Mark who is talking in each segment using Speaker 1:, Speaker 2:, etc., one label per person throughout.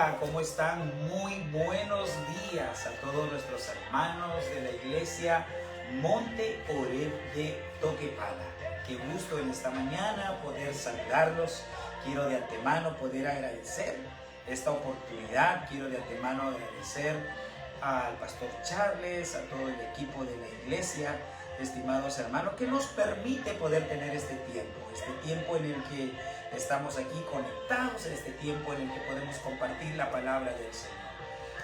Speaker 1: Hola, ¿cómo están? Muy buenos días a todos nuestros hermanos de la iglesia Monte Oreb de Toquepala. Qué gusto en esta mañana poder saludarlos. Quiero de antemano poder agradecer esta oportunidad. Quiero de antemano agradecer al pastor Charles, a todo el equipo de la iglesia, estimados hermanos, que nos permite poder tener este tiempo en el que estamos aquí conectados, en este tiempo en el que podemos compartir la palabra del Señor.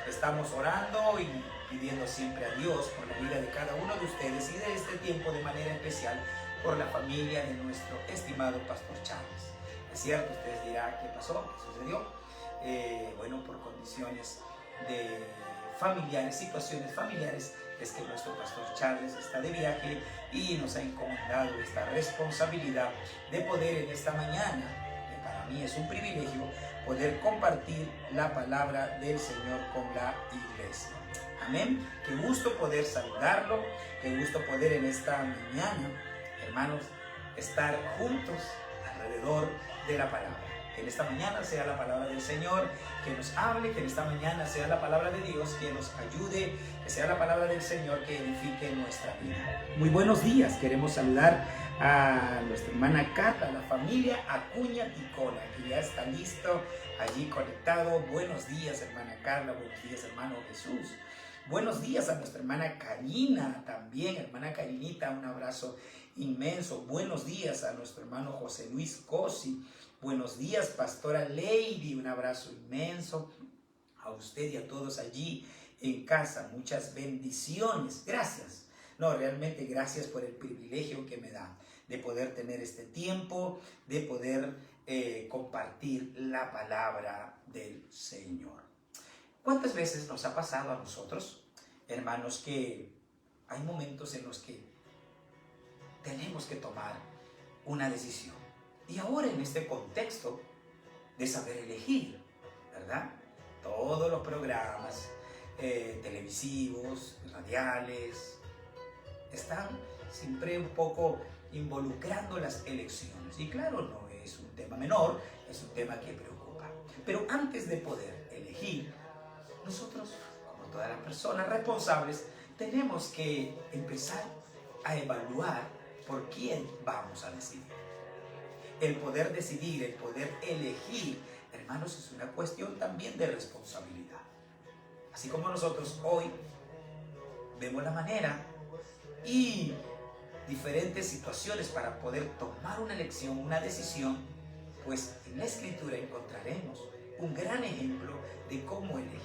Speaker 1: Estamos orando y pidiendo siempre a Dios por la vida de cada uno de ustedes y de este tiempo de manera especial por la familia de nuestro estimado pastor Charles. Es cierto, ustedes dirán, ¿qué pasó? ¿Qué sucedió? Bueno, por condiciones de familiares, situaciones familiares, es que nuestro pastor Charles está de viaje y nos ha encomendado esta responsabilidad de poder en esta mañana, que para mí es un privilegio, poder compartir la palabra del Señor con la iglesia. Amén. Qué gusto poder saludarlo, qué gusto poder en esta mañana, hermanos, estar juntos alrededor de la palabra. Que en esta mañana sea la palabra del Señor que nos hable, que en esta mañana sea la palabra de Dios que nos ayude, que sea la palabra del Señor que edifique nuestra vida. Muy buenos días, queremos saludar a nuestra hermana Cata, a la familia Acuña Ticola, que ya está listo allí conectado. Buenos días, hermana Carla, buenos días, hermano Jesús. Buenos días a nuestra hermana Karina también, hermana Karinita, un abrazo inmenso. Buenos días a nuestro hermano José Luis Cosi. Buenos días, pastora Lady, un abrazo inmenso a usted y a todos allí en casa. Muchas bendiciones. Gracias. No, realmente gracias por el privilegio que me da de poder tener este tiempo, de poder compartir la palabra del Señor. ¿Cuántas veces nos ha pasado a nosotros, hermanos, que hay momentos en los que tenemos que tomar una decisión? Y ahora en este contexto de saber elegir, ¿verdad? Todos los programas televisivos, radiales, están siempre un poco involucrando las elecciones. Y claro, no es un tema menor, es un tema que preocupa. Pero antes de poder elegir, nosotros, como todas las personas responsables, tenemos que empezar a evaluar por quién vamos a decidir. El poder decidir, el poder elegir, hermanos, es una cuestión también de responsabilidad. Así como nosotros hoy vemos la manera y diferentes situaciones para poder tomar una elección, una decisión, pues en la Escritura encontraremos un gran ejemplo de cómo elegir.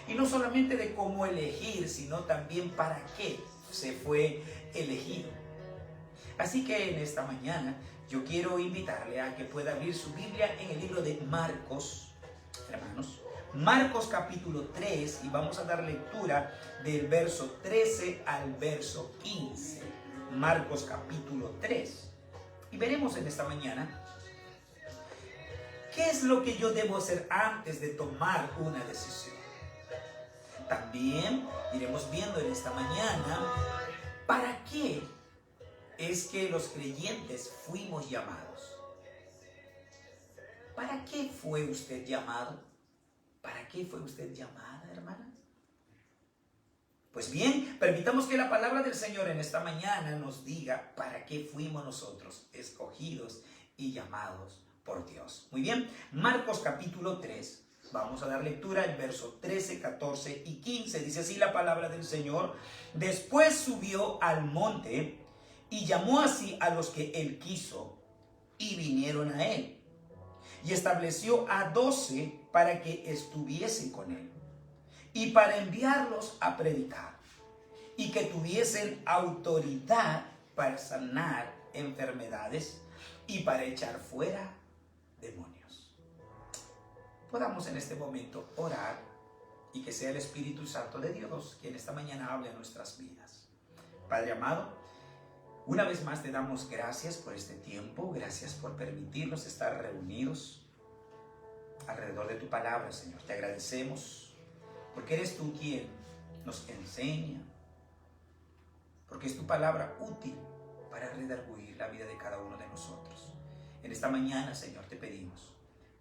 Speaker 1: Y no solamente de cómo elegir, sino también para qué se fue elegido. Así que en esta mañana yo quiero invitarle a que pueda abrir su Biblia en el libro de Marcos, hermanos. Marcos capítulo 3 y vamos a dar lectura del verso 13 al verso 15. Marcos capítulo 3. Y veremos en esta mañana qué es lo que yo debo hacer antes de tomar una decisión. También iremos viendo en esta mañana para qué es que los creyentes fuimos llamados. ¿Para qué fue usted llamado? ¿Para qué fue usted llamada, hermanas? Pues bien, permitamos que la palabra del Señor en esta mañana nos diga para qué fuimos nosotros escogidos y llamados por Dios. Muy bien, Marcos capítulo 3. Vamos a dar lectura al verso 13, 14 y 15. Dice así la palabra del Señor. Después subió al monte y llamó así a los que él quiso y vinieron a él. Y estableció a 12 para que estuviesen con él y para enviarlos a predicar y que tuviesen autoridad para sanar enfermedades y para echar fuera demonios. Podamos en este momento orar y que sea el Espíritu Santo de Dios quien esta mañana hable a nuestras vidas. Padre amado, una vez más te damos gracias por este tiempo, gracias por permitirnos estar reunidos alrededor de tu palabra, Señor. Te agradecemos porque eres tú quien nos enseña, porque es tu palabra útil para redarguir la vida de cada uno de nosotros. En esta mañana, Señor, te pedimos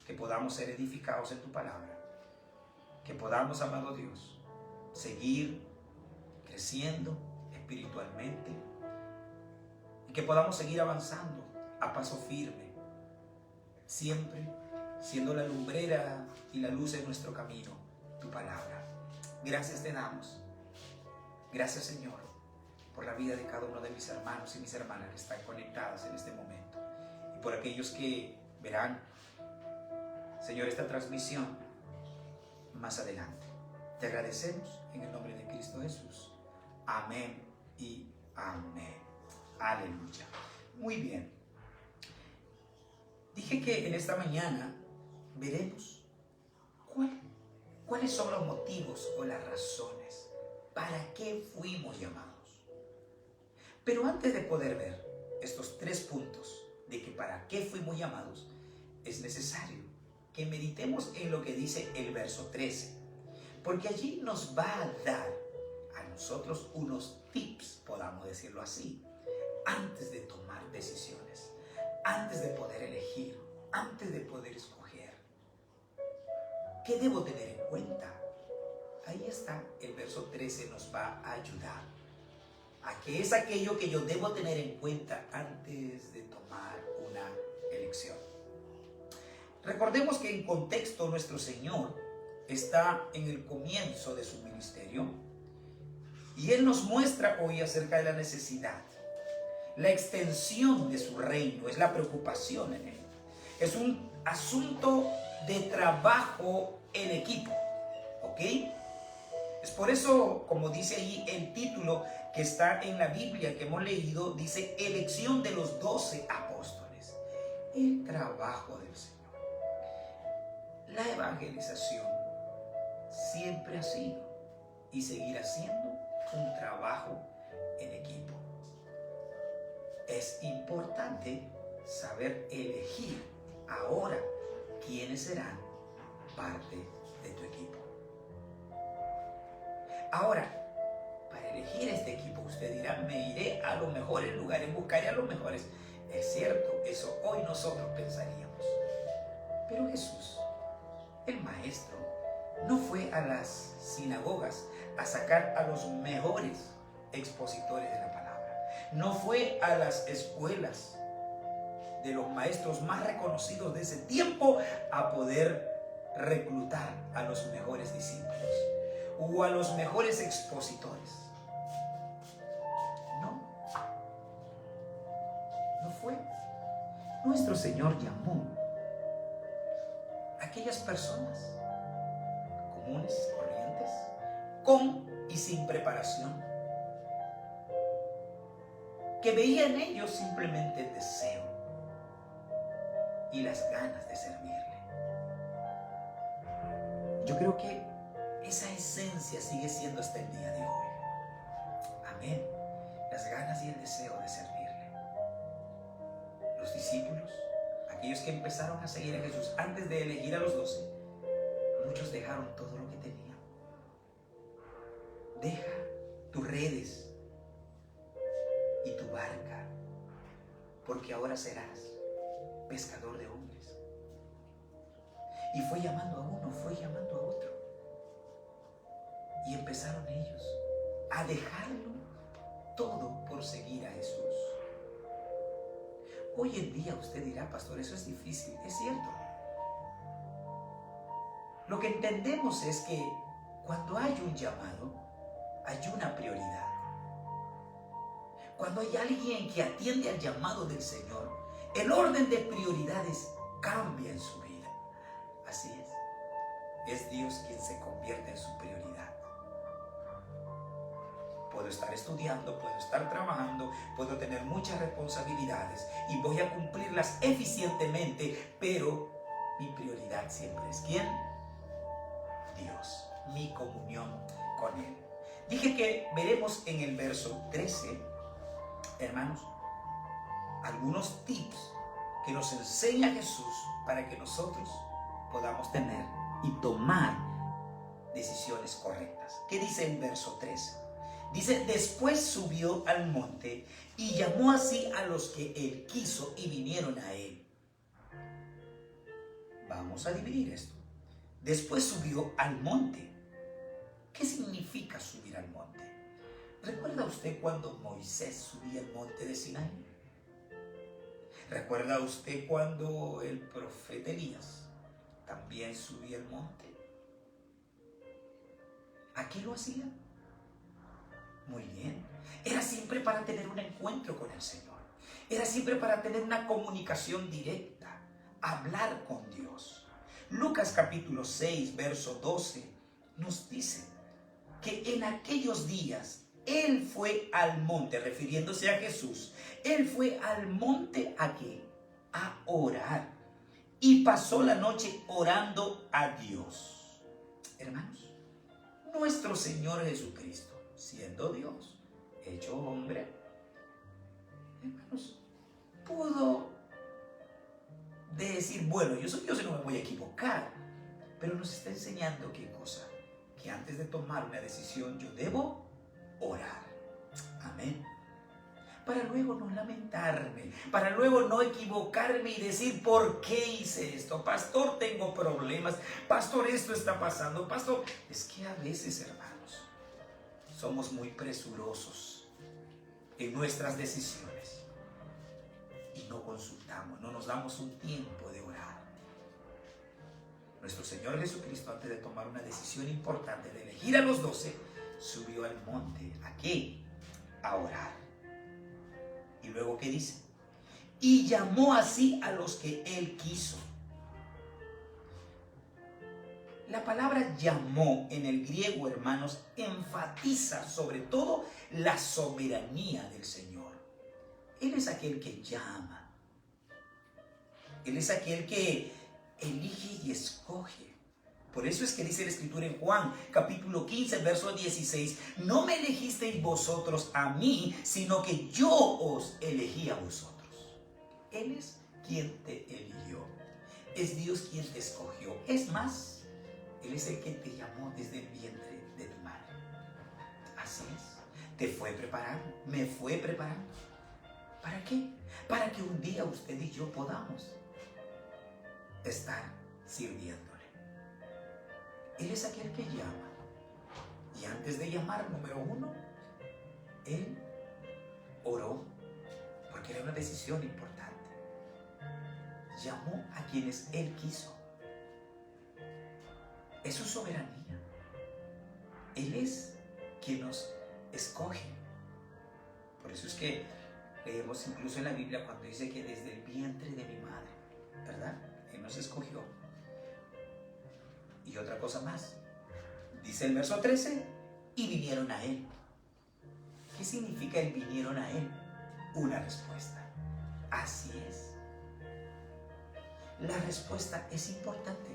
Speaker 1: que podamos ser edificados en tu palabra que podamos, amado Dios, seguir creciendo espiritualmente y que podamos seguir avanzando a paso firme, siempre siendo la lumbrera y la luz en nuestro camino, tu palabra. Gracias te damos. Gracias, Señor, por la vida de cada uno de mis hermanos y mis hermanas que están conectadas en este momento, y por aquellos que verán, Señor, esta transmisión más adelante. Te agradecemos en el nombre de Cristo Jesús. Amén y amén. Aleluya. Muy bien. Dije que en esta mañana veremos cuáles son los motivos o las razones para qué fuimos llamados. Pero antes de poder ver estos 3 puntos de que para qué fuimos llamados, es necesario que meditemos en lo que dice el verso 13, porque allí nos va a dar a nosotros unos tips, podamos decirlo así, antes de tomar decisiones, antes de poder elegir, antes de poder escoger. ¿Qué debo tener en cuenta? Ahí está, el verso 13 nos va a ayudar a qué es aquello que yo debo tener en cuenta antes de tomar una elección. Recordemos que en contexto nuestro Señor está en el comienzo de su ministerio y Él nos muestra hoy acerca de la necesidad. La extensión de su reino es la preocupación en Él. Es un asunto de trabajo en equipo, ¿ok? Es por eso, como dice ahí el título que está en la Biblia que hemos leído, dice elección de los 12 apóstoles. El trabajo del Señor. La evangelización siempre ha sido y seguirá siendo un trabajo en equipo. Es importante saber elegir ahora quiénes serán parte de tu equipo. Ahora, para elegir este equipo, usted dirá, me iré a los mejores lugares, buscaré a los mejores. Es cierto, eso hoy nosotros pensaríamos. Pero Jesús, el Maestro, no fue a las sinagogas a sacar a los mejores expositores de la palabra. No fue a las escuelas de los maestros más reconocidos de ese tiempo a poder reclutar a los mejores discípulos o a los mejores expositores. No fue. Nuestro Señor llamó a aquellas personas comunes, corrientes, con y sin preparación, que veía en ellos simplemente el deseo y las ganas de servirle. Yo creo que esa esencia sigue siendo hasta el día de hoy. Amén. Las ganas y el deseo de servirle. Los discípulos, aquellos que empezaron a seguir a Jesús antes de elegir a los 12, muchos dejaron todo lo que tenían. Deja tus redes y tu barca, porque ahora serás pescador de hombres. Y fue llamando a uno, fue llamando a otro. Y empezaron ellos a dejarlo todo por seguir a Jesús. Hoy en día usted dirá, pastor, eso es difícil. Es cierto. Lo que entendemos es que cuando hay un llamado, hay una prioridad. Cuando hay alguien que atiende al llamado del Señor, el orden de prioridades cambia en su vida. Así es. Es Dios quien se convierte en su prioridad. Puedo estar estudiando, puedo estar trabajando, puedo tener muchas responsabilidades y voy a cumplirlas eficientemente, pero mi prioridad siempre es ¿quién? Dios, mi comunión con Él. Dije que veremos en el verso 13, hermanos, algunos tips que nos enseña Jesús para que nosotros podamos tener y tomar decisiones correctas. ¿Qué dice el verso 13? Dice, después subió al monte y llamó así a los que él quiso y vinieron a él. Vamos a dividir esto. Después subió al monte. ¿Qué significa subir al monte? ¿Recuerda usted cuando Moisés subía al monte de Sinaí? ¿Recuerda usted cuando el profeta Elías también subía al monte? ¿A qué lo hacía? Muy bien. Era siempre para tener un encuentro con el Señor. Era siempre para tener una comunicación directa, hablar con Dios. Lucas capítulo 6, verso 12 nos dice que en aquellos días Él fue al monte, refiriéndose a Jesús. Él fue al monte ¿a qué? A orar. Y pasó la noche orando a Dios. Hermanos, nuestro Señor Jesucristo, siendo Dios, hecho hombre, hermanos, pudo decir, bueno, yo soy Dios y no me voy a equivocar. Pero nos está enseñando qué cosa, que antes de tomar una decisión yo debo orar. Amén. Para luego no lamentarme, para luego no equivocarme y decir, ¿por qué hice esto? Pastor, tengo problemas. Pastor, esto está pasando. Pastor, es que a veces, hermanos, somos muy presurosos en nuestras decisiones y no consultamos, no nos damos un tiempo de orar. Nuestro Señor Jesucristo, antes de tomar una decisión importante de elegir a los 12, subió al monte. ¿A qué? A orar. Y luego, ¿qué dice? Y llamó así a los que Él quiso. La palabra llamó en el griego, hermanos, enfatiza sobre todo la soberanía del Señor. Él es aquel que llama. Él es aquel que elige y escoge. Por eso es que dice la Escritura en Juan, capítulo 15, verso 16, no me elegisteis vosotros a mí, sino que yo os elegí a vosotros. Él es quien te eligió. Es Dios quien te escogió. Es más, Él es el que te llamó desde el vientre de tu madre. Así es. Te fue preparando, me fue preparando. ¿Para qué? Para que un día usted y yo podamos estar sirviéndole. Él es aquel que llama. Y antes de llamar, número 1, Él oró, porque era una decisión importante. Llamó a quienes Él quiso. Es su soberanía. Él es quien nos escoge. Por eso es que leemos incluso en la Biblia cuando dice que desde el vientre de mi madre, ¿verdad? Él nos escogió. Y otra cosa más, dice el verso 13, y vinieron a Él. ¿Qué significa el vinieron a Él? Una respuesta. Así es. La respuesta es importante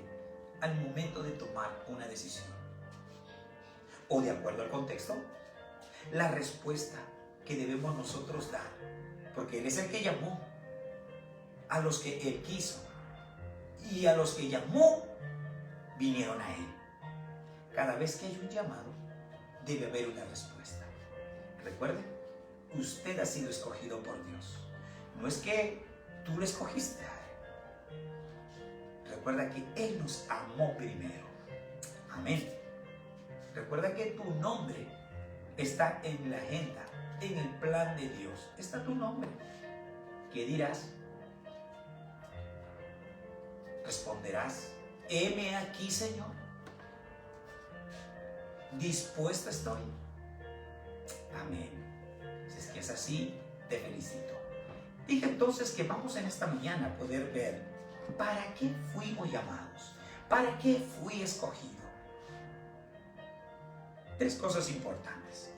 Speaker 1: al momento de tomar una decisión. O de acuerdo al contexto, la respuesta que debemos nosotros dar. Porque Él es el que llamó a los que Él quiso. Y a los que llamó, vinieron a Él. Cada vez que hay un llamado, debe haber una respuesta. Recuerde, usted ha sido escogido por Dios. No es que tú lo escogiste a Él. Recuerda que Él nos amó primero. Amén. Recuerda que tu nombre está en la agenda, en el plan de Dios. Está tu nombre. ¿Qué dirás? Responderás, heme aquí, Señor. Dispuesto estoy. Amén. Si es que es así, te felicito. Dije entonces que vamos en esta mañana a poder ver para qué fuimos llamados, para qué fui escogido. 3 cosas importantes.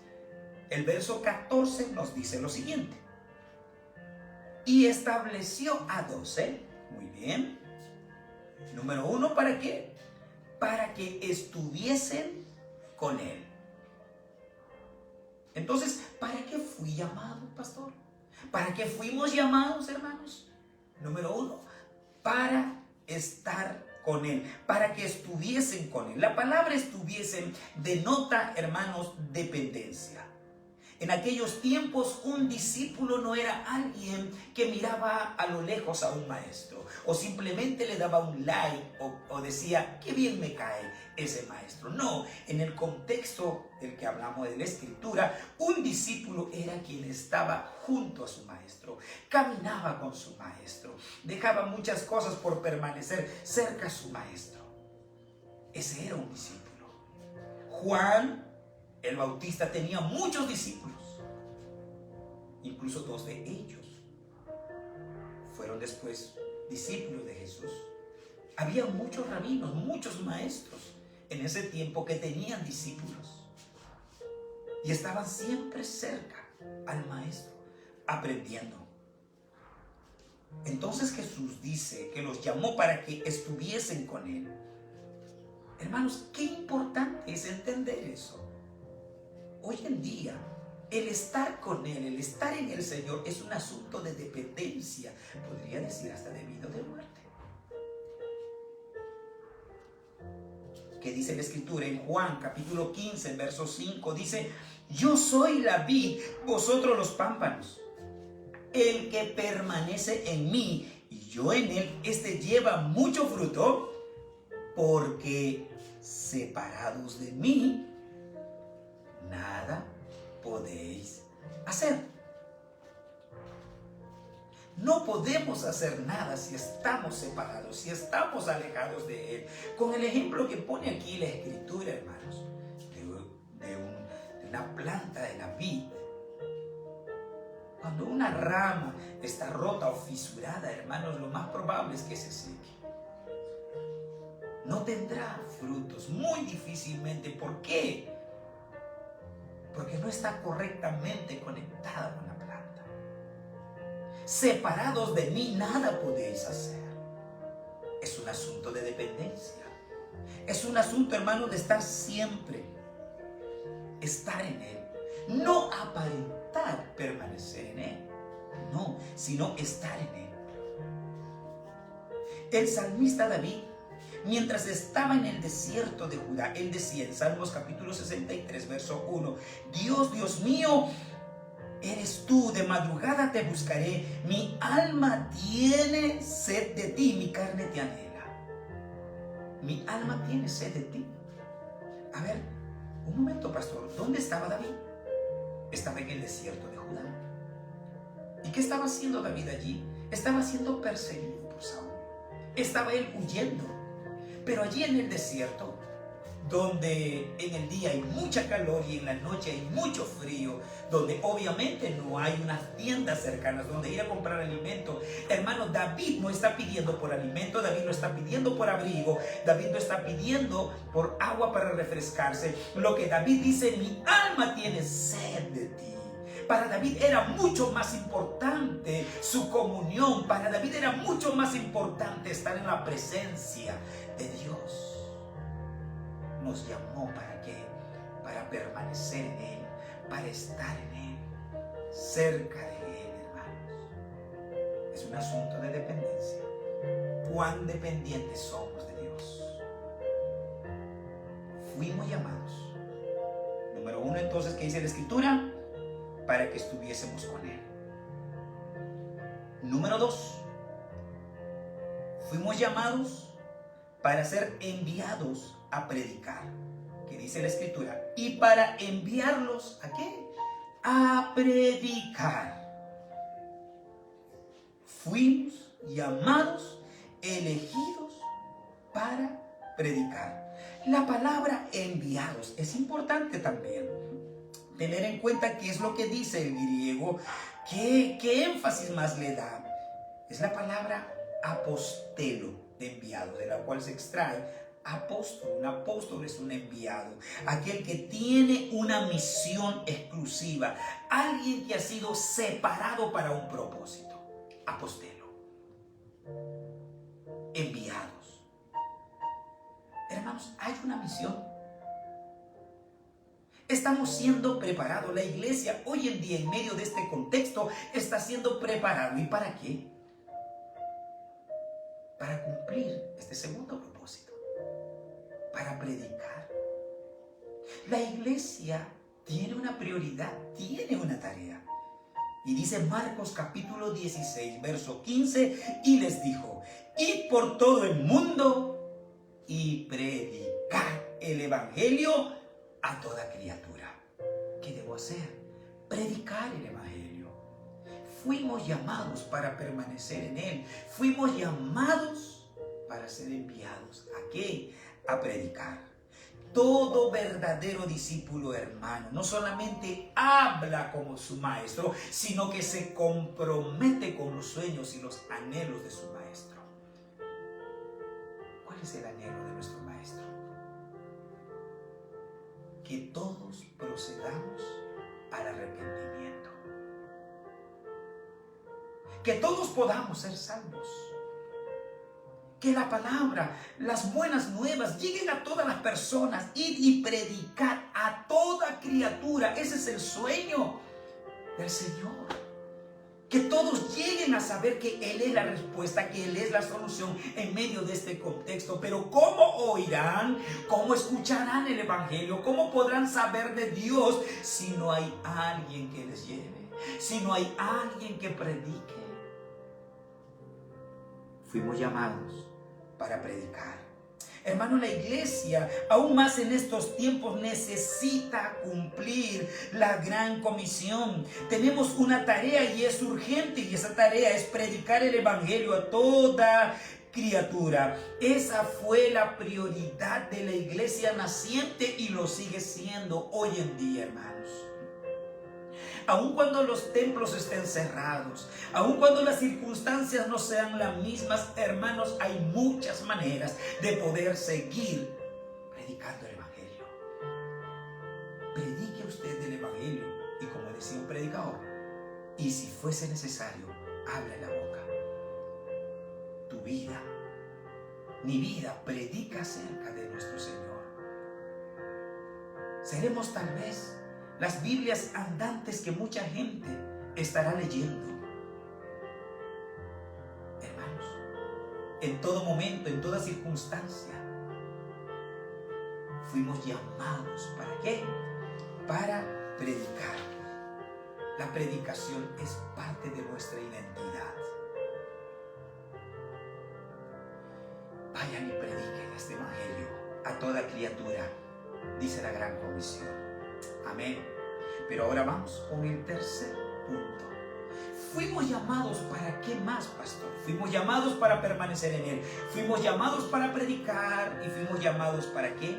Speaker 1: El verso 14 nos dice lo siguiente. Y estableció a 12. Muy bien. Número 1, ¿para qué? Para que estuviesen con Él. Entonces, ¿para qué fui llamado, pastor? ¿Para qué fuimos llamados, hermanos? Número 1, para estar con Él, para que estuviesen con Él. La palabra estuviesen denota, hermanos, dependencia. En aquellos tiempos un discípulo no era alguien que miraba a lo lejos a un maestro o simplemente le daba un like o decía, qué bien me cae ese maestro. No, en el contexto del que hablamos de la escritura, un discípulo era quien estaba junto a su maestro, caminaba con su maestro, dejaba muchas cosas por permanecer cerca a su maestro. Ese era un discípulo. Juan el Bautista tenía muchos discípulos, incluso 2 de ellos fueron después discípulos de Jesús. Había muchos rabinos, muchos maestros en ese tiempo que tenían discípulos y estaban siempre cerca al maestro, aprendiendo. Entonces Jesús dice que los llamó para que estuviesen con él. Hermanos, qué importante es entender eso. Hoy en día, el estar con Él, el estar en el Señor, es un asunto de dependencia, podría decir hasta de vida o de muerte. ¿Qué dice la Escritura en Juan capítulo 15, verso 5? Dice, yo soy la vid, vosotros los pámpanos. El que permanece en mí y yo en él, este lleva mucho fruto, porque separados de mí, nada podéis hacer. No podemos hacer nada si estamos separados, si estamos alejados de Él. Con el ejemplo que pone aquí la Escritura, hermanos, de una planta de la vid. Cuando una rama está rota o fisurada, hermanos, lo más probable es que se seque. No tendrá frutos, muy difícilmente. ¿Por qué? Porque no está correctamente conectada con la planta. Separados de mí nada podéis hacer. Es un asunto de dependencia. Es un asunto, hermano, de estar siempre. Estar en Él. No aparentar permanecer en Él. No, sino estar en Él. El salmista David, mientras estaba en el desierto de Judá, él decía en Salmos capítulo 63, verso 1, Dios mío, eres tú, de madrugada te buscaré, mi alma tiene sed de ti, mi carne te anhela. Mi alma tiene sed de ti. A ver, un momento, pastor, ¿dónde estaba David? Estaba en el desierto de Judá. ¿Y qué estaba haciendo David allí? Estaba siendo perseguido por Saúl. Estaba él huyendo. Pero allí en el desierto, donde en el día hay mucha calor y en la noche hay mucho frío, donde obviamente no hay unas tiendas cercanas donde ir a comprar alimento, hermano, David no está pidiendo por alimento, David no está pidiendo por abrigo, David no está pidiendo por agua para refrescarse. Lo que David dice, mi alma tiene sed de ti. Para David era mucho más importante su comunión. Para David era mucho más importante estar en la presencia de Dios. Nos llamó ¿para qué? Para permanecer en Él, para estar en Él, cerca de Él, hermanos. Es un asunto de dependencia. ¿Cuán dependientes somos de Dios? Fuimos llamados. Número 1, entonces, ¿qué dice la Escritura? Para que estuviésemos con Él. Número 2, fuimos llamados para ser enviados a predicar. ¿Qué dice la Escritura? Y para enviarlos ¿a qué? A predicar. Fuimos llamados, elegidos para predicar. La palabra enviados es importante también. Tener en cuenta qué es lo que dice el griego, qué énfasis más le da. Es la palabra apostelo, de enviado, de la cual se extrae apóstol. Un apóstol es un enviado, aquel que tiene una misión exclusiva, alguien que ha sido separado para un propósito. Apostelo, enviados. Hermanos, hay una misión. Estamos siendo preparados. La iglesia hoy en día, en medio de este contexto, está siendo preparado. ¿Y para qué? Para cumplir este segundo propósito, para predicar. La iglesia tiene una prioridad, tiene una tarea. Y dice Marcos capítulo 16, verso 15, y les dijo: id por todo el mundo y predicad el evangelio a toda criatura. ¿Qué debo hacer? Predicar el evangelio. Fuimos llamados para permanecer en él. Fuimos llamados para ser enviados. ¿A qué? A predicar. Todo verdadero discípulo, hermano, no solamente habla como su maestro, sino que se compromete con los sueños y los anhelos de su maestro. ¿Cuál es el anhelo de nuestro maestro? Que todos procedamos al arrepentimiento. Que todos podamos ser salvos. Que la palabra, las buenas nuevas lleguen a todas las personas. Ir y predicar a toda criatura. Ese es el sueño del Señor. Que todos lleguen a saber que Él es la respuesta, que Él es la solución en medio de este contexto. Pero ¿cómo oirán? ¿Cómo escucharán el evangelio? ¿Cómo podrán saber de Dios si no hay alguien que les lleve? Si no hay alguien que predique. Fuimos llamados para predicar. Hermano, la iglesia, aún más en estos tiempos, necesita cumplir la gran comisión. Tenemos una tarea y es urgente, y esa tarea es predicar el evangelio a toda criatura. Esa fue la prioridad de la iglesia naciente y lo sigue siendo hoy en día, hermanos. Aun cuando los templos estén cerrados, aun cuando las circunstancias no sean las mismas, hermanos, hay muchas maneras de poder seguir predicando el evangelio. Predique usted del evangelio, y como decía un predicador, y si fuese necesario, hable la boca. Tu vida, mi vida, predica acerca de nuestro Señor. Seremos tal vez las Biblias andantes que mucha gente estará leyendo. Hermanos, en todo momento, en toda circunstancia, fuimos llamados. ¿Para qué? Para predicar. La predicación es parte de nuestra identidad. Vayan y prediquen este evangelio a toda criatura, dice la gran comisión. Amén. Pero ahora vamos con el tercer punto. Fuimos llamados para qué más, pastor. Fuimos llamados para permanecer en él. Fuimos llamados para predicar. Y fuimos llamados para qué.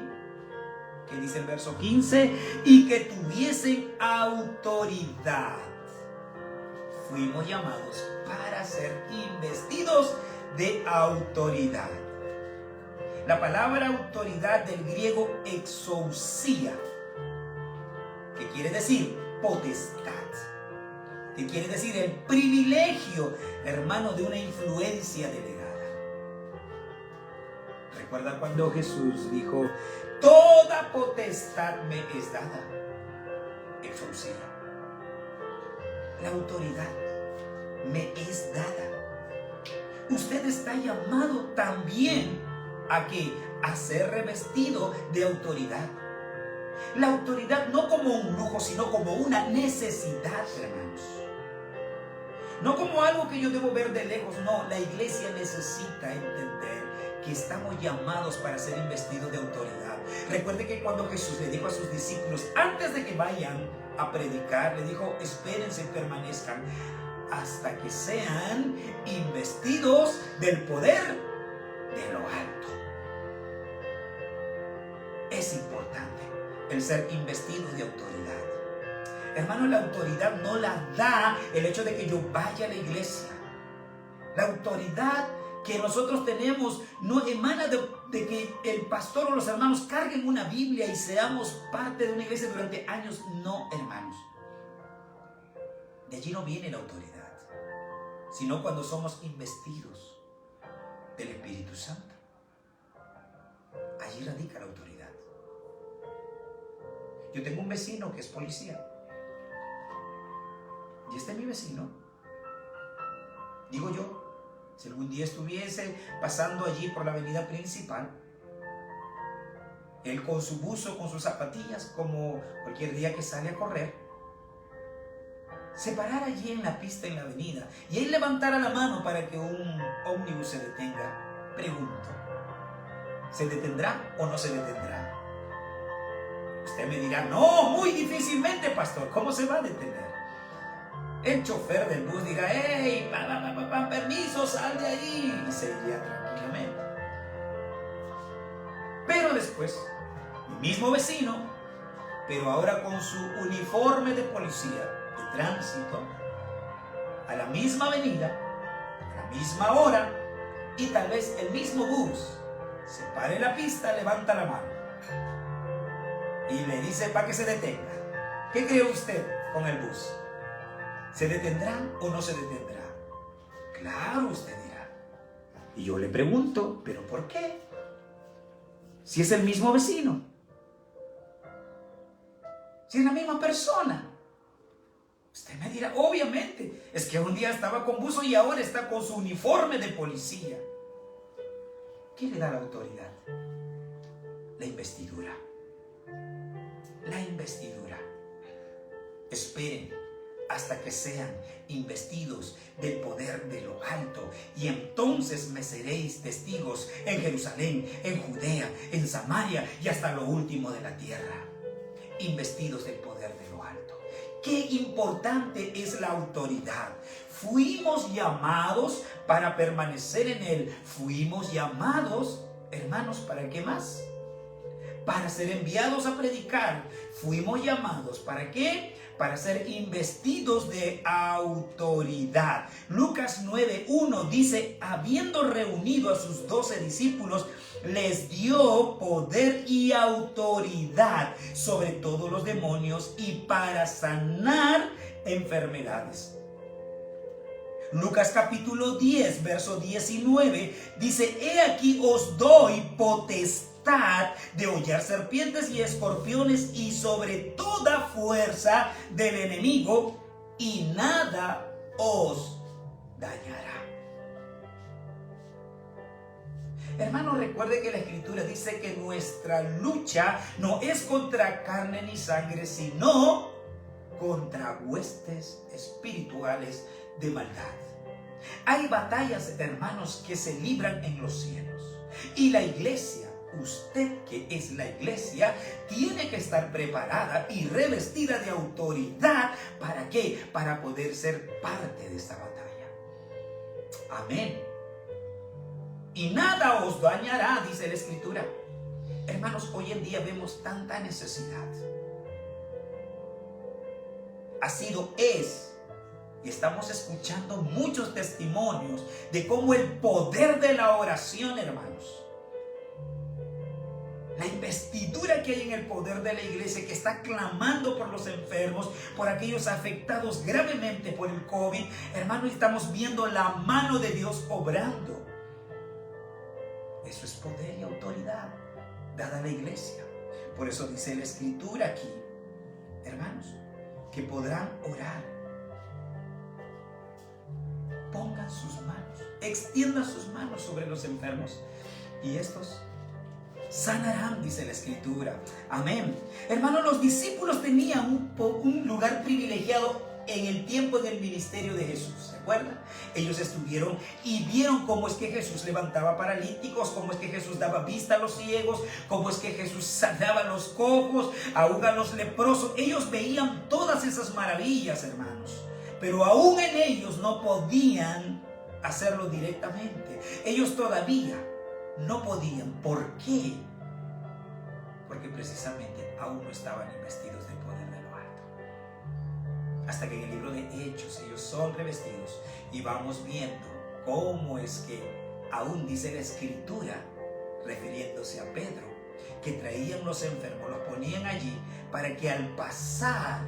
Speaker 1: ¿Qué dice el verso 15? Y que tuviesen autoridad. Fuimos llamados para ser investidos de autoridad. La palabra autoridad del griego exousia, que quiere decir potestad, que quiere decir el privilegio, hermano, de una influencia delegada. ¿Recuerda cuando Jesús dijo: toda potestad me es dada? Exousia. La autoridad me es dada. Usted está llamado también a que a ser revestido de autoridad. La autoridad no como un lujo, sino como una necesidad, hermanos. No como algo que yo debo ver de lejos. No, la iglesia necesita entender que estamos llamados para ser investidos de autoridad. Recuerde que cuando Jesús le dijo a sus discípulos, antes de que vayan a predicar, le dijo: espérense y permanezcan hasta que sean investidos del poder de lo alto. Es importante el ser investido de autoridad. Hermano, la autoridad no la da el hecho de que yo vaya a la iglesia. La autoridad que nosotros tenemos no emana de que el pastor o los hermanos carguen una Biblia y seamos parte de una iglesia durante años. No, hermanos. De allí no viene la autoridad, sino cuando somos investidos del Espíritu Santo. Allí radica la autoridad. Yo tengo un vecino que es policía. Y este es mi vecino. Digo yo, si algún día estuviese pasando allí por la avenida principal, Él con su buzo, con sus zapatillas, como cualquier día que sale a correr, se parara allí en la pista, en la avenida, y él levantara la mano para que un ómnibus se detenga. Pregunto, ¿se detendrá o no se detendrá? Usted me dirá, no, muy difícilmente, pastor, ¿cómo se va a detener? El chofer del bus dirá, hey, permiso, sal de ahí, y se iría tranquilamente. Pero después, mi mismo vecino, pero ahora con su uniforme de policía de tránsito, a la misma avenida, a la misma hora, y tal vez el mismo bus, se para en la pista, levanta la mano y le dice para que se detenga. ¿Qué cree usted con el bus? ¿Se detendrá o no se detendrá? Claro, usted dirá. Y yo le pregunto, ¿pero por qué? Si es el mismo vecino, si es la misma persona. Usted me dirá, obviamente, es que un día estaba con buzo y ahora está con su uniforme de policía. ¿Qué le da la autoridad? La investidura. La investidura. Esperen hasta que sean investidos del poder de lo alto, y entonces me seréis testigos en Jerusalén, en Judea, en Samaria y hasta lo último de la tierra. Investidos del poder de lo alto. Qué importante es la autoridad. Fuimos llamados para permanecer en él. Fuimos llamados, hermanos, ¿para qué más? Para ser enviados a predicar. Fuimos llamados, ¿para qué? Para ser investidos de autoridad. Lucas 9:1 dice, habiendo reunido a sus 12 discípulos, les dio poder y autoridad sobre todos los demonios y para sanar enfermedades. Lucas capítulo 10, verso 19 dice, he aquí os doy potestad de hollar serpientes y escorpiones y sobre toda fuerza del enemigo, y nada os dañará. Hermano, recuerde que la Escritura dice que nuestra lucha no es contra carne ni sangre, sino contra huestes espirituales de maldad. Hay batallas, hermanos, que se libran en los cielos, y la iglesia, usted que es la iglesia, tiene que estar preparada y revestida de autoridad. ¿Para qué? Para poder ser parte de esta batalla. Amén. Y nada os dañará, dice la Escritura. Hermanos, hoy en día vemos tanta necesidad. Y estamos escuchando muchos testimonios de cómo el poder de la oración, hermanos, la investidura que hay en el poder de la iglesia, que está clamando por los enfermos, por aquellos afectados gravemente por el COVID, hermanos, estamos viendo la mano de Dios obrando. Eso es poder y autoridad dada a la iglesia. Por eso dice la Escritura aquí, hermanos, que podrán orar. Pongan sus manos, extiendan sus manos sobre los enfermos y estos sanarán, dice la Escritura. Amén. Hermanos, los discípulos tenían un lugar privilegiado en el tiempo del ministerio de Jesús. ¿Se acuerdan? Ellos estuvieron y vieron cómo es que Jesús levantaba paralíticos, cómo es que Jesús daba vista a los ciegos, cómo es que Jesús sanaba a los cojos, aún a los leprosos. Ellos veían todas esas maravillas, hermanos, pero aún en ellos no podían hacerlo directamente. Ellos todavía no podían. ¿Por qué? Porque precisamente aún no estaban investidos del poder de lo alto. Hasta que en el libro de Hechos ellos son revestidos y vamos viendo cómo es que aún dice la Escritura, refiriéndose a Pedro, que traían los enfermos, los ponían allí para que al pasar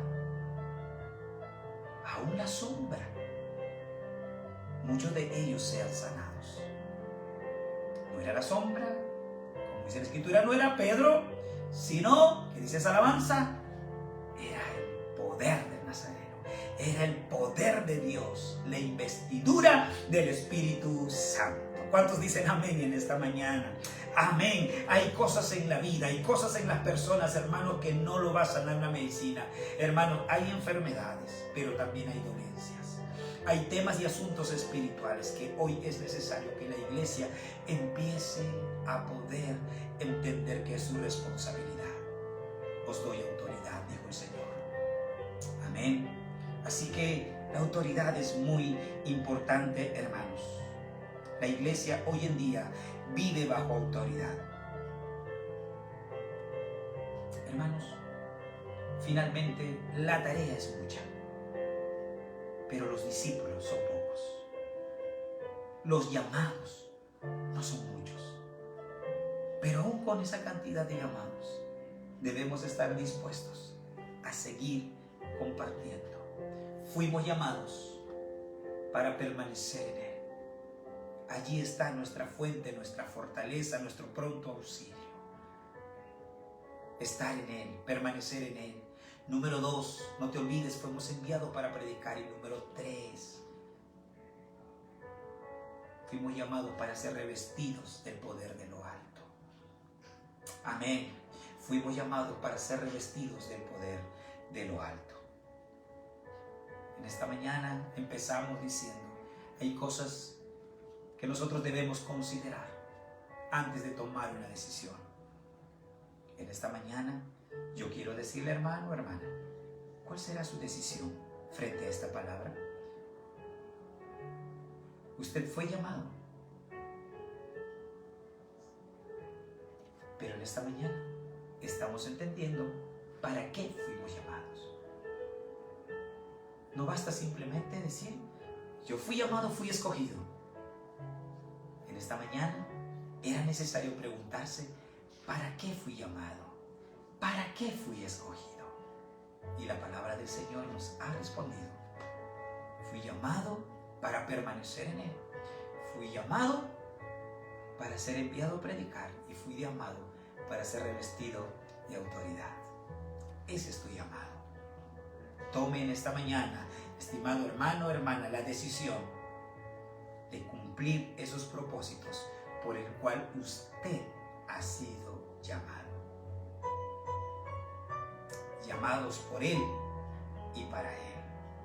Speaker 1: aún la sombra, muchos de ellos sean sanados. No era la sombra, como dice la Escritura, no era Pedro, sino, que dice esa alabanza, era el poder del Nazareno, era el poder de Dios, la investidura del Espíritu Santo. ¿Cuántos dicen amén en esta mañana? Amén. Hay cosas en la vida, hay cosas en las personas, hermanos, que no lo va a sanar una medicina. Hermanos, hay enfermedades, pero también hay dolencias. Hay temas y asuntos espirituales que hoy es necesario que la iglesia empiece a poder entender que es su responsabilidad. Os doy autoridad, dijo el Señor. Amén. Así que la autoridad es muy importante, hermanos. La iglesia hoy en día vive bajo autoridad. Hermanos, finalmente la tarea es mucha, pero los discípulos son pocos. Los llamados no son muchos, pero aún con esa cantidad de llamados debemos estar dispuestos a seguir compartiendo. Fuimos llamados para permanecer en Él. Allí está nuestra fuente, nuestra fortaleza, nuestro pronto auxilio. Estar en Él, permanecer en Él. Número 2, no te olvides, fuimos enviados para predicar. Y número 3, fuimos llamados para ser revestidos del poder de lo alto. Amén. Fuimos llamados para ser revestidos del poder de lo alto. En esta mañana empezamos diciendo, hay cosas que nosotros debemos considerar antes de tomar una decisión. En esta mañana yo quiero decirle, hermano, hermana, ¿cuál será su decisión frente a esta palabra? Usted fue llamado, pero en esta mañana estamos entendiendo para qué fuimos llamados. No basta simplemente decir, yo fui llamado, fui escogido. En esta mañana era necesario preguntarse, ¿para qué fui llamado? ¿Para qué fui escogido? Y la palabra del Señor nos ha respondido. Fui llamado para permanecer en Él. Fui llamado para ser enviado a predicar. Y fui llamado para ser revestido de autoridad. Ese es tu llamado. Tome en esta mañana, estimado hermano, hermana, la decisión de cumplir esos propósitos por el cual usted ha sido llamado. Llamados por Él y para Él.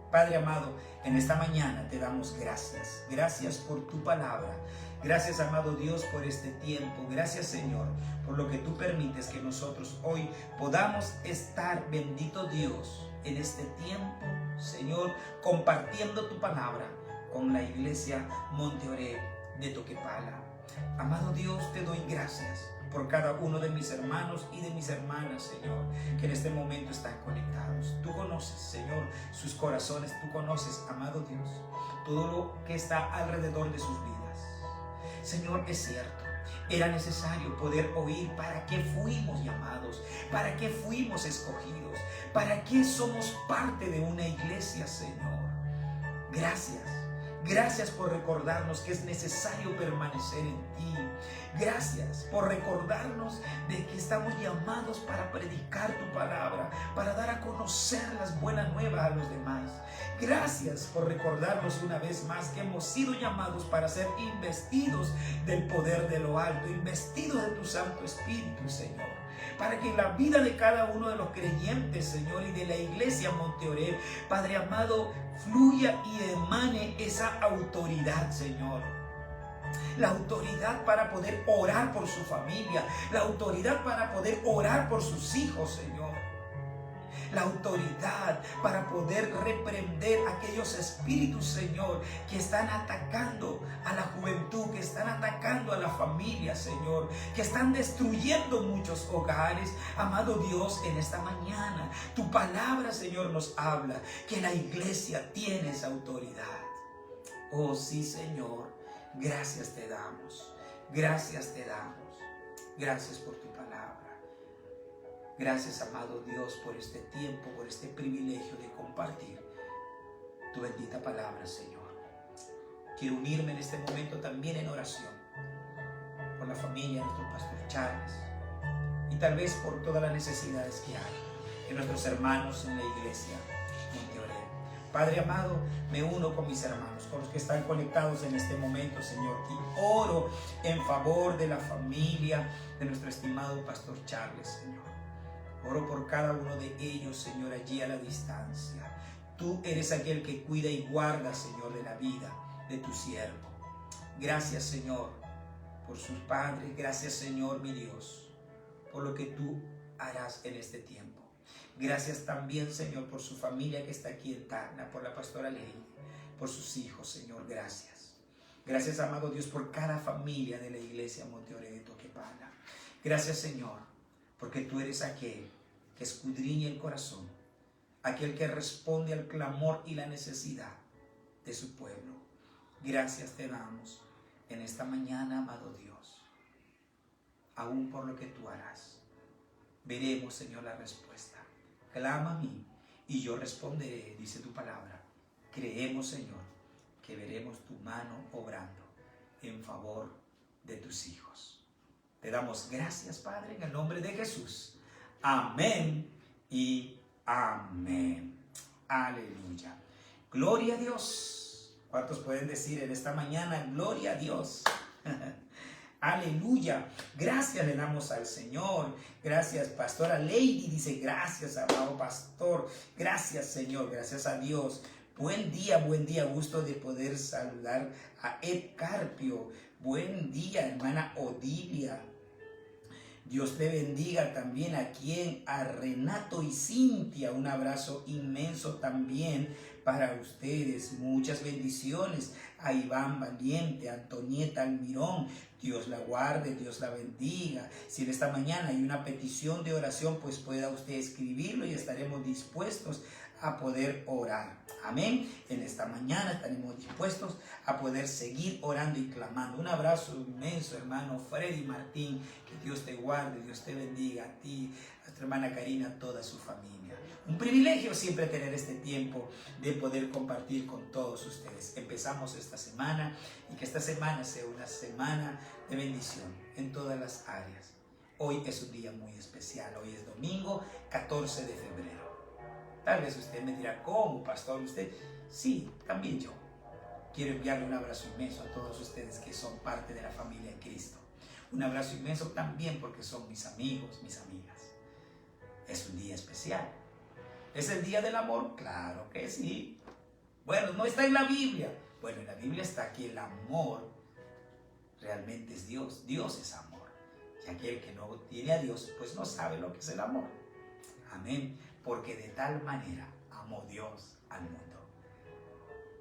Speaker 1: Padre amado, en esta mañana te damos gracias. Gracias por tu palabra. Gracias, amado Dios, por este tiempo. Gracias, Señor, por lo que tú permites que nosotros hoy podamos estar, bendito Dios, en este tiempo, Señor, compartiendo tu palabra con la iglesia Monte Oreb de Toquepala. Amado Dios, te doy gracias por cada uno de mis hermanos y de mis hermanas, Señor, que en este momento están conectados. Tú conoces, Señor, sus corazones. Tú conoces, amado Dios, todo lo que está alrededor de sus vidas. Señor, es cierto, era necesario poder oír para qué fuimos llamados, para qué fuimos escogidos, para qué somos parte de una iglesia, Señor. Gracias. Gracias por recordarnos que es necesario permanecer en ti. Gracias por recordarnos de que estamos llamados para predicar tu palabra, para dar a conocer las buenas nuevas a los demás. Gracias por recordarnos una vez más que hemos sido llamados para ser investidos del poder de lo alto, investidos de tu Santo Espíritu, Señor. Para que en la vida de cada uno de los creyentes, Señor, y de la iglesia Monte Oreb, Padre amado, fluya y emane esa autoridad, Señor. La autoridad para poder orar por su familia, la autoridad para poder orar por sus hijos, Señor. La autoridad para poder reprender aquellos espíritus, Señor, que están atacando a la juventud, que están atacando a la familia, Señor, que están destruyendo muchos hogares. Amado Dios, en esta mañana, tu palabra, Señor, nos habla que la iglesia tiene esa autoridad. Oh, sí, Señor, gracias te damos, gracias te damos, gracias por tu palabra. Gracias, amado Dios, por este tiempo, por este privilegio de compartir tu bendita palabra, Señor. Quiero unirme en este momento también en oración por la familia de nuestro pastor Charles y tal vez por todas las necesidades que hay en nuestros hermanos en la iglesia Monte Oreb. Padre amado, me uno con mis hermanos, con los que están conectados en este momento, Señor, y oro en favor de la familia de nuestro estimado Pastor Charles, Señor. Oro por cada uno de ellos, Señor, allí a la distancia. Tú eres aquel que cuida y guarda, Señor, de la vida de tu siervo. Gracias, Señor, por sus padres. Gracias, Señor, mi Dios, por lo que tú harás en este tiempo. Gracias también, Señor, por su familia que está aquí en Tacna, por la pastora Ley, por sus hijos, Señor. Gracias. Gracias, amado Dios, por cada familia de la iglesia Monte Oreb de Toquepala. Gracias, Señor, porque tú eres aquel que escudriña el corazón, aquel que responde al clamor y la necesidad de su pueblo. Gracias te damos en esta mañana, amado Dios, aún por lo que tú harás. Veremos, Señor, la respuesta. Clama a mí y yo responderé, dice tu palabra. Creemos, Señor, que veremos tu mano obrando en favor de tus hijos. Te damos gracias, Padre, en el nombre de Jesús. Amén y amén. Aleluya. Gloria a Dios. ¿Cuántos pueden decir en esta mañana, gloria a Dios? Aleluya. Gracias le damos al Señor. Gracias, pastora Lady. Dice, gracias, amado pastor. Gracias, Señor. Gracias a Dios. Buen día, gusto de poder saludar a Ed Carpio. Buen día, hermana Odilia. Dios te bendiga también a Renato y Cintia. Un abrazo inmenso también para ustedes. Muchas bendiciones a Iván Valiente, a Antonieta Almirón. Dios la guarde, Dios la bendiga. Si en esta mañana hay una petición de oración, pues pueda usted escribirlo y estaremos dispuestos a poder orar. Amén. En esta mañana estaremos dispuestos a poder seguir orando y clamando. Un abrazo inmenso, hermano Freddy Martín. Que Dios te guarde, Dios te bendiga. A ti, a tu hermana Karina, a toda su familia. Un privilegio siempre tener este tiempo de poder compartir con todos ustedes. Empezamos esta semana y que esta semana sea una semana de bendición en todas las áreas. Hoy es un día muy especial. Hoy es domingo 14 de febrero. Tal vez usted me dirá, ¿cómo, pastor? ¿Usted? Sí, también yo. Quiero enviarle un abrazo inmenso a todos ustedes que son parte de la familia de Cristo. Un abrazo inmenso también porque son mis amigos, mis amigas. Es un día especial. ¿Es el día del amor? Claro que sí. Bueno, no está en la Biblia. Bueno, en la Biblia está que el amor realmente es Dios. Dios es amor. Y aquel que no tiene a Dios, pues no sabe lo que es el amor. Amén. Porque de tal manera amó Dios al mundo.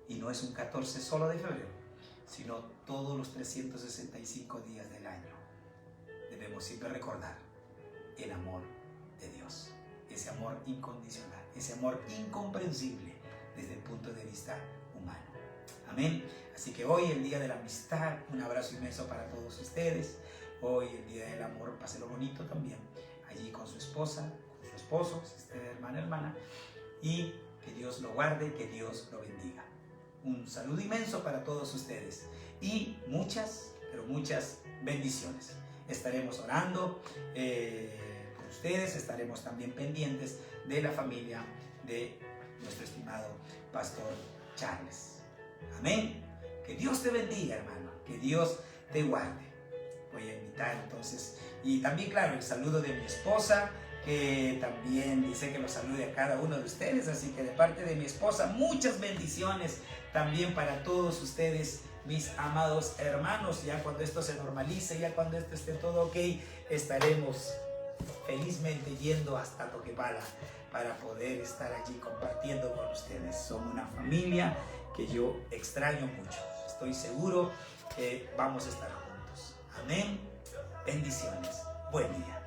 Speaker 1: Y no es un 14 solo de febrero, sino todos los 365 días del año. Debemos siempre recordar el amor de Dios. Ese amor incondicional, ese amor incomprensible desde el punto de vista humano. Amén. Así que hoy, el día de la amistad, un abrazo inmenso para todos ustedes. Hoy, el día del amor, páselo bonito también. Allí con su esposa, su esposo, si usted es hermana, y que Dios lo guarde, que Dios lo bendiga. Un saludo inmenso para todos ustedes y muchas, pero muchas bendiciones. Estaremos orando por ustedes, estaremos también pendientes de la familia de nuestro estimado Pastor Charles. Amén. Que Dios te bendiga, hermano, que Dios te guarde. Voy a invitar entonces, y también, claro, el saludo de mi esposa, que también dice que los salude a cada uno de ustedes. Así que de parte de mi esposa, muchas bendiciones también para todos ustedes, mis amados hermanos. Ya cuando esto se normalice, ya cuando esto esté todo ok, estaremos felizmente yendo hasta Toquepala para poder estar allí compartiendo con ustedes. Son una familia que yo extraño mucho. Estoy seguro que vamos a estar juntos. Amén. Bendiciones. Buen día.